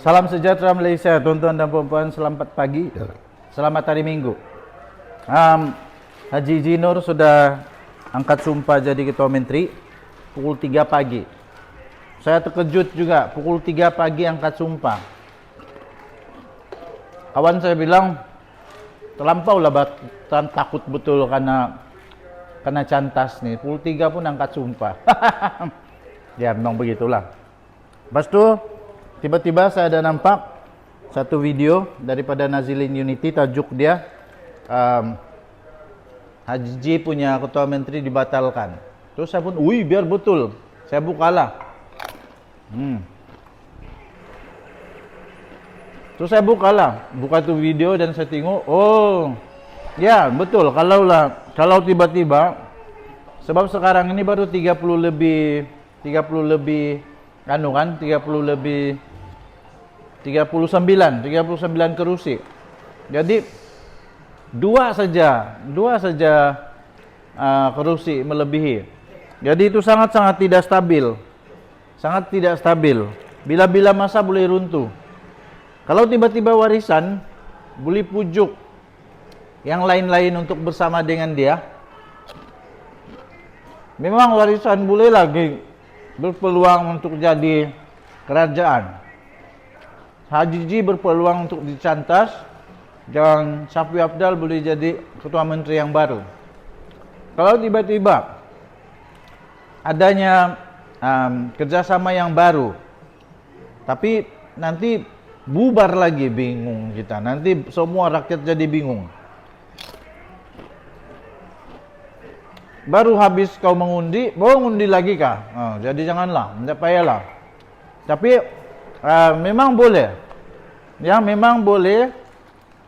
Salam sejahtera Malaysia, tuan-tuan dan puan-puan. Selamat pagi, selamat hari Minggu. Haji Jinur sudah angkat sumpah jadi Ketua Menteri pukul 3 pagi. Saya terkejut juga, pukul 3 pagi angkat sumpah. Kawan saya bilang, terlampau lah takut betul karena cantas nih. Pukul 3 pun angkat sumpah. Ya memang begitulah. Lepas tu tiba-tiba saya ada nampak satu video daripada Nazilin Unity, tajuk dia Haji punya Ketua Menteri dibatalkan. Terus saya pun, wih biar betul. Saya bukalah. Terus saya buka tu video dan saya tengok, oh ya betul, kalau tiba-tiba, sebab sekarang ini baru 30 lebih 39 kerusi. Jadi dua saja kerusi melebihi. Jadi itu sangat tidak stabil. Sangat tidak stabil. Bila-bila masa boleh runtuh. Kalau tiba-tiba warisan boleh pujuk yang lain-lain untuk bersama dengan dia. Memang warisan boleh lagi berpeluang untuk jadi kerajaan. Haji berpeluang untuk dicantas, dan Syafiee Apdal boleh jadi Ketua Menteri yang baru. Kalau tiba-tiba adanya kerjasama yang baru, tapi nanti bubar lagi, bingung kita. Nanti semua rakyat jadi bingung. Baru habis kau mengundi, mau mengundi lagi kah? Jadi janganlah, tidak payahlah. Tapi memang boleh. Ya, memang boleh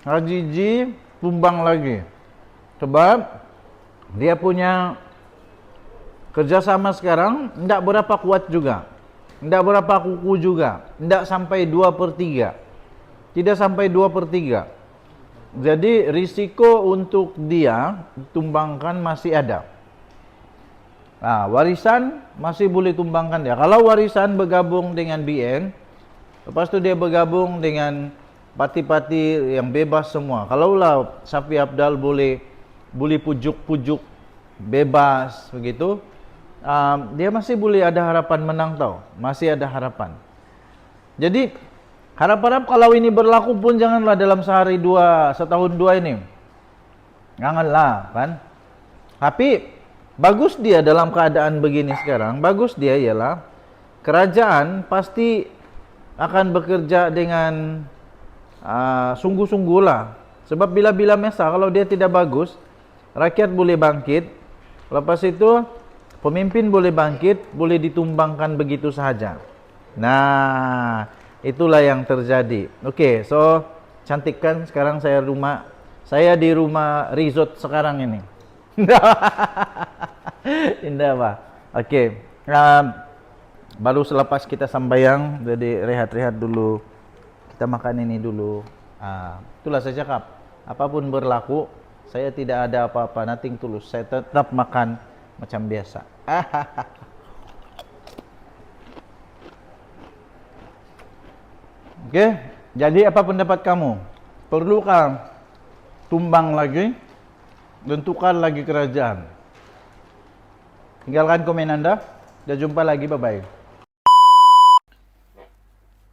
Haji G tumbang lagi. Sebab dia punya kerjasama sekarang tidak berapa kuat juga. Tidak berapa kuku juga. Tidak sampai 2/3. Tidak sampai 2/3. Jadi risiko untuk dia tumbangkan masih ada. Warisan masih boleh tumbangkan dia. Kalau warisan bergabung dengan BN, lepas tu dia bergabung dengan parti-parti yang bebas semua. Kalaulah Syafiee Apdal boleh pujuk-pujuk bebas begitu, dia masih boleh ada harapan menang tau. Masih ada harapan. Jadi harap-harap kalau ini berlaku pun janganlah dalam setahun dua ini. Janganlah kan. Tapi bagus dia dalam keadaan begini sekarang. Bagus dia ialah kerajaan pasti akan bekerja dengan sungguh-sungguh lah. Sebab bila-bila masa kalau dia tidak bagus, rakyat boleh bangkit. Lepas itu pemimpin boleh bangkit, boleh ditumbangkan begitu sahaja. Nah, itulah yang terjadi. Okey, so cantik kan sekarang saya di rumah resort sekarang ini. Indah pak. Okey, baru selepas kita sambayang, jadi rehat-rehat dulu. Kita makan ini dulu. Itulah saya cakap. Apapun berlaku, saya tidak ada apa-apa, nothing tulus. Saya tetap makan macam biasa. Okey, jadi apa pendapat kamu? Perlukah tumbang lagi dan tukar lagi kerajaan? Tinggalkan komen anda. Dan jumpa lagi, bye-bye.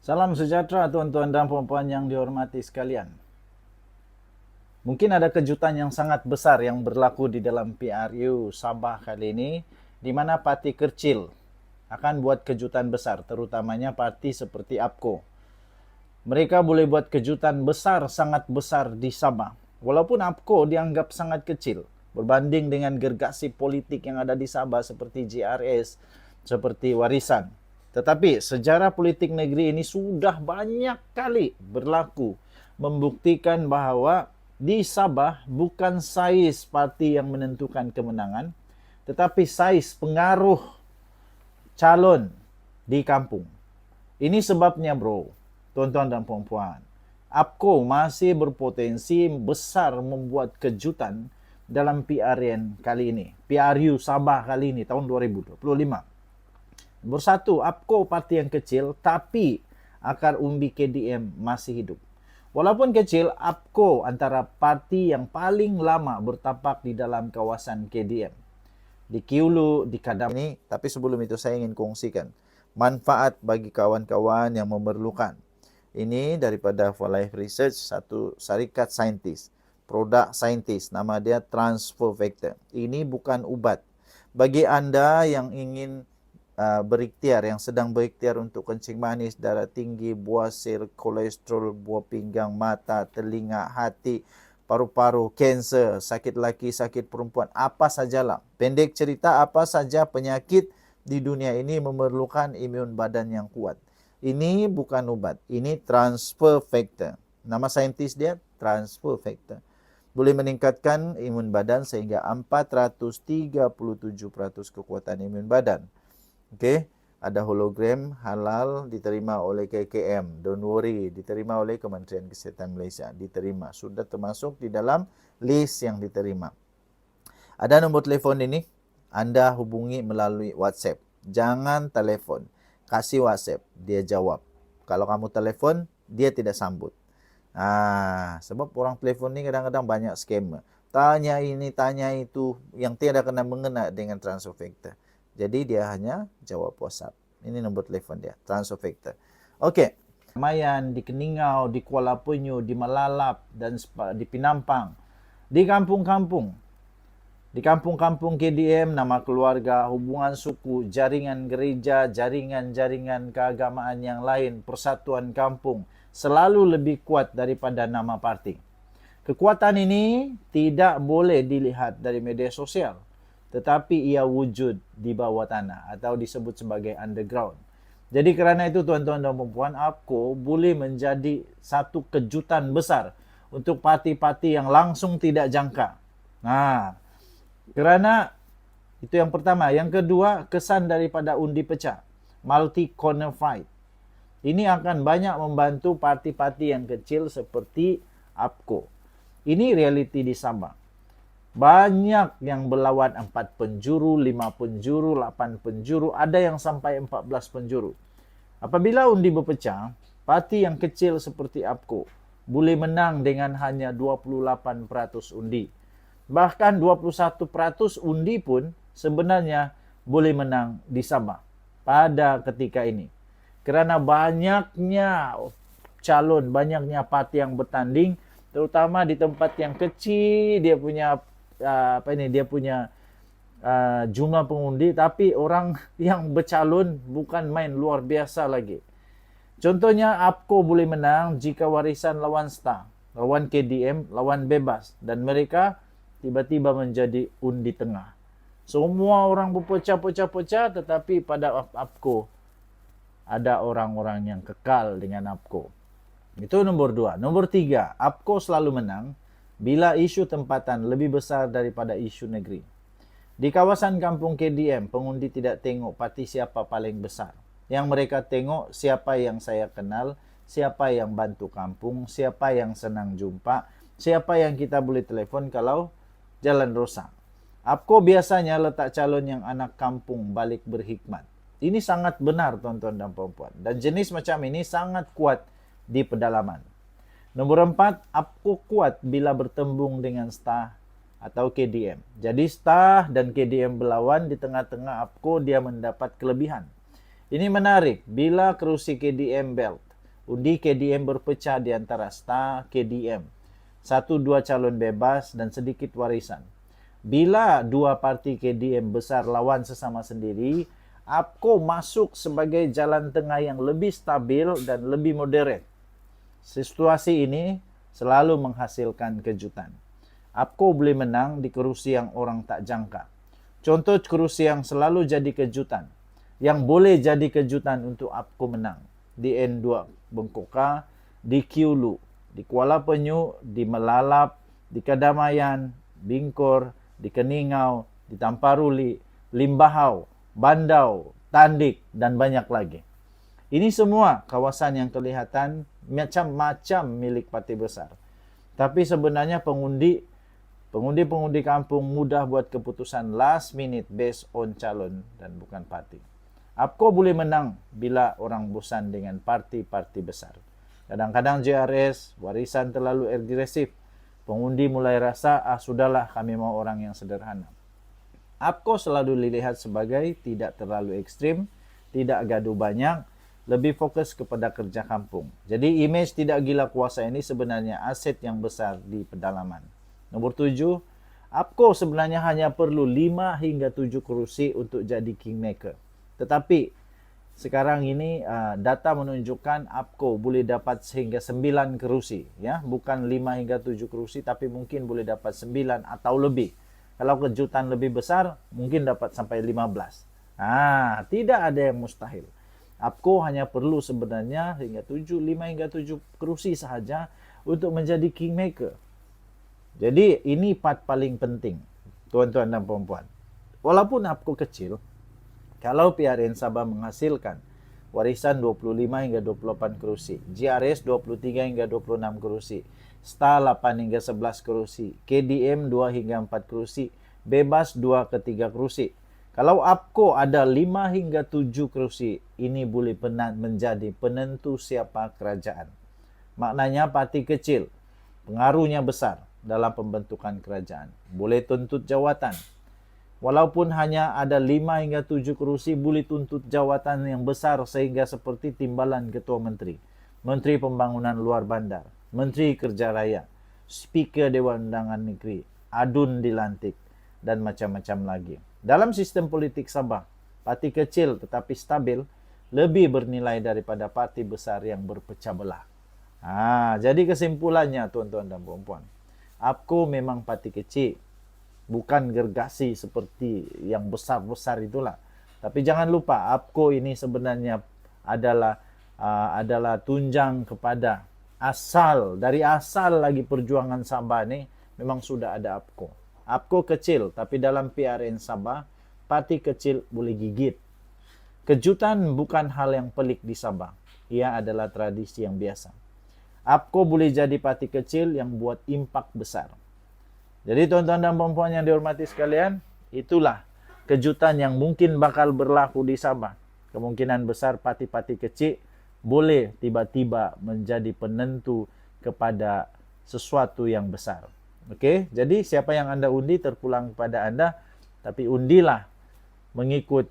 Salam sejahtera tuan-tuan dan puan-puan yang dihormati sekalian. Mungkin ada kejutan yang sangat besar yang berlaku di dalam PRU Sabah kali ini, di mana parti kecil akan buat kejutan besar, terutamanya parti seperti APCO. Mereka boleh buat kejutan besar, sangat besar di Sabah. Walaupun APCO dianggap sangat kecil berbanding dengan gergasi politik yang ada di Sabah seperti JRS, seperti Warisan. Tetapi sejarah politik negeri ini sudah banyak kali berlaku, membuktikan bahawa di Sabah bukan saiz parti yang menentukan kemenangan, tetapi saiz pengaruh calon di kampung. Ini sebabnya bro, tuan-tuan dan puan-puan, APCO masih berpotensi besar membuat kejutan dalam PRN kali ini. PRU Sabah kali ini tahun 2025. Bersatu, APCO parti yang kecil, tapi akar umbi KDM masih hidup. Walaupun kecil, APCO antara parti yang paling lama bertapak di dalam kawasan KDM. Di Kiulu, di Kadam ini, tapi sebelum itu saya ingin kongsikan manfaat bagi kawan-kawan yang memerlukan. Ini daripada For Life Research, satu syarikat saintis, produk saintis, nama dia Transfer Factor. Ini bukan ubat. Bagi Anda yang ingin berikhtiar, yang sedang berikhtiar untuk kencing manis, darah tinggi, buasir, kolesterol, buah pinggang, mata, telinga, hati, paru-paru, kanser, sakit laki, sakit perempuan, apa sajalah. Pendek cerita, apa saja penyakit di dunia ini memerlukan imun badan yang kuat. Ini bukan ubat, ini transfer factor. Nama saintis dia transfer factor. Boleh meningkatkan imun badan sehingga 437% kekuatan imun badan. Okey, ada hologram halal diterima oleh KKM. Don't worry, diterima oleh Kementerian Kesihatan Malaysia. Diterima, sudah termasuk di dalam list yang diterima. Ada nombor telefon ini, Anda hubungi melalui WhatsApp. Jangan telefon. Kasih WhatsApp, dia jawab. Kalau kamu telefon, dia tidak sambut. Sebab orang telefon ni kadang-kadang banyak scammer. Tanya ini, tanya itu, yang tidak kena mengena dengan transfer factor. Jadi dia hanya jawab WhatsApp. Ini nombor telefon dia, transfer factor. Okey. Mayan, di Keningau, di Kuala Penyu, di Malalap, dan di Pinampang. Di kampung-kampung. Di kampung-kampung KDM, nama keluarga, hubungan suku, jaringan gereja, jaringan-jaringan keagamaan yang lain, persatuan kampung, selalu lebih kuat daripada nama parti. Kekuatan ini tidak boleh dilihat dari media sosial, tetapi ia wujud di bawah tanah atau disebut sebagai underground. Jadi kerana itu tuan-tuan dan puan-puan, APCO boleh menjadi satu kejutan besar untuk parti-parti yang langsung tidak jangka. Kerana itu yang pertama. Yang kedua, kesan daripada undi pecah. Multi-corner fight. Ini akan banyak membantu parti-parti yang kecil seperti APCO. Ini realiti di Sabah. Banyak yang berlawan 4 penjuru, 5 penjuru, 8 penjuru. Ada yang sampai 14 penjuru. Apabila undi berpecah, parti yang kecil seperti APCO boleh menang dengan hanya 28% undi. Bahkan 21% undi pun sebenarnya boleh menang di Sabah pada ketika ini. Kerana banyaknya calon, banyaknya parti yang bertanding, terutama di tempat yang kecil, dia punya jumlah pengundi, tapi orang yang bercalon bukan main luar biasa lagi. Contohnya, APCO boleh menang jika warisan lawan STAR, lawan KDM, lawan bebas, dan mereka tiba-tiba menjadi undi tengah. Semua orang berpecah-pecah-pecah, tetapi pada APCO ada orang-orang yang kekal dengan APCO. Itu nombor 2. Nombor 3, APCO selalu menang bila isu tempatan lebih besar daripada isu negeri. Di kawasan kampung KDM, pengundi tidak tengok parti siapa paling besar. Yang mereka tengok siapa yang saya kenal, siapa yang bantu kampung, siapa yang senang jumpa, siapa yang kita boleh telefon kalau jalan rosak. APCO biasanya letak calon yang anak kampung balik berhikmat. Ini sangat benar tuan-tuan dan puan-puan. Dan jenis macam ini sangat kuat di pedalaman. Nombor 4, APCO kuat bila bertembung dengan STAR atau KDM. Jadi STAR dan KDM berlawan, di tengah-tengah APCO dia mendapat kelebihan. Ini menarik bila kerusi KDM belt. Undi KDM berpecah di antara STAR, KDM. 1-2 calon bebas dan sedikit warisan. Bila dua parti KDM besar lawan sesama sendiri, APCO masuk sebagai jalan tengah yang lebih stabil dan lebih moderat. Situasi ini selalu menghasilkan kejutan. APCO boleh menang di kerusi yang orang tak jangka. Contoh kerusi yang selalu jadi kejutan, yang boleh jadi kejutan untuk APCO menang. Di N2 Bengkoka, di Kiulu, di Kuala Penyu, di Malalap, di Kedamaian, Bingkor, di Keningau, di Tamparuli, Limbahau, Bandau, Tandik, dan banyak lagi. Ini semua kawasan yang kelihatan macam-macam milik parti besar. Tapi sebenarnya pengundi kampung mudah buat keputusan last minute based on calon dan bukan parti. APCO boleh menang bila orang bosan dengan parti-parti besar. Kadang-kadang JRS, warisan terlalu agresif. Pengundi mulai rasa, sudahlah kami mau orang yang sederhana. APCO selalu dilihat sebagai tidak terlalu ekstrim, tidak gaduh banyak, lebih fokus kepada kerja kampung. Jadi image tidak gila kuasa ini sebenarnya aset yang besar di pedalaman. Nomor 7, APCO sebenarnya hanya perlu 5 hingga 7 kursi untuk jadi kingmaker. Tetapi sekarang ini data menunjukkan APCO boleh dapat sehingga 9 kursi, ya, bukan 5 hingga 7 kursi, tapi mungkin boleh dapat 9 atau lebih. Kalau kejutan lebih besar, mungkin dapat sampai 15. Tidak ada yang mustahil. APCO hanya perlu sebenarnya 5 hingga 7 kursi sahaja untuk menjadi kingmaker. Jadi ini part paling penting, tuan-tuan dan puan-puan. Walaupun APCO kecil, kalau PRN Sabah menghasilkan warisan 25 hingga 28 kursi, JRS 23 hingga 26 kursi, STA 8 hingga 11 kursi, KDM 2 hingga 4 kursi, bebas 2 ke 3 kursi. Kalau APCO ada 5 hingga 7 kursi, ini boleh menjadi penentu siapa kerajaan. Maknanya parti kecil, pengaruhnya besar dalam pembentukan kerajaan. Boleh tuntut jawatan. Walaupun hanya ada 5 hingga 7 kursi, boleh tuntut jawatan yang besar sehingga seperti timbalan ketua menteri, menteri pembangunan luar bandar, menteri kerja raya, speaker Dewan Undangan Negeri, adun dilantik, dan macam-macam lagi. Dalam sistem politik Sabah, parti kecil tetapi stabil lebih bernilai daripada parti besar yang berpecah belah. Jadi kesimpulannya tuan-tuan dan puan-puan, APCO memang parti kecil, bukan gergasi seperti yang besar-besar itulah. Tapi jangan lupa APCO ini sebenarnya adalah tunjang kepada dari asal lagi perjuangan Sabah ini memang sudah ada APCO. APCO kecil, tapi dalam PRN Sabah, parti kecil boleh gigit. Kejutan bukan hal yang pelik di Sabah. Ia adalah tradisi yang biasa. APCO boleh jadi parti kecil yang buat impak besar. Jadi tuan-tuan dan puan-puan yang dihormati sekalian, itulah kejutan yang mungkin bakal berlaku di Sabah. Kemungkinan besar parti-parti kecil boleh tiba-tiba menjadi penentu kepada sesuatu yang besar. Okey, jadi siapa yang anda undi terpulang kepada anda, tapi undilah mengikut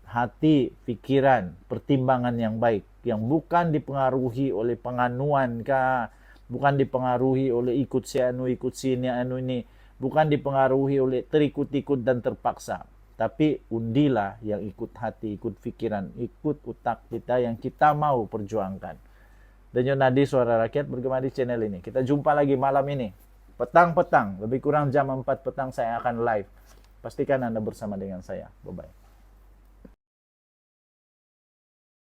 hati, pikiran, pertimbangan yang baik, yang bukan dipengaruhi oleh penganuan kah, bukan dipengaruhi oleh ikut si anu, ikut sini anu ini, bukan dipengaruhi oleh terikut-ikut dan terpaksa, tapi undilah yang ikut hati, ikut pikiran, ikut utak kita yang kita mau perjuangkan. Denyut Nadi Suara Rakyat bergema di channel ini. Kita jumpa lagi malam ini. Petang-petang, lebih kurang jam 4 petang saya akan live. Pastikan Anda bersama dengan saya. Bye-bye.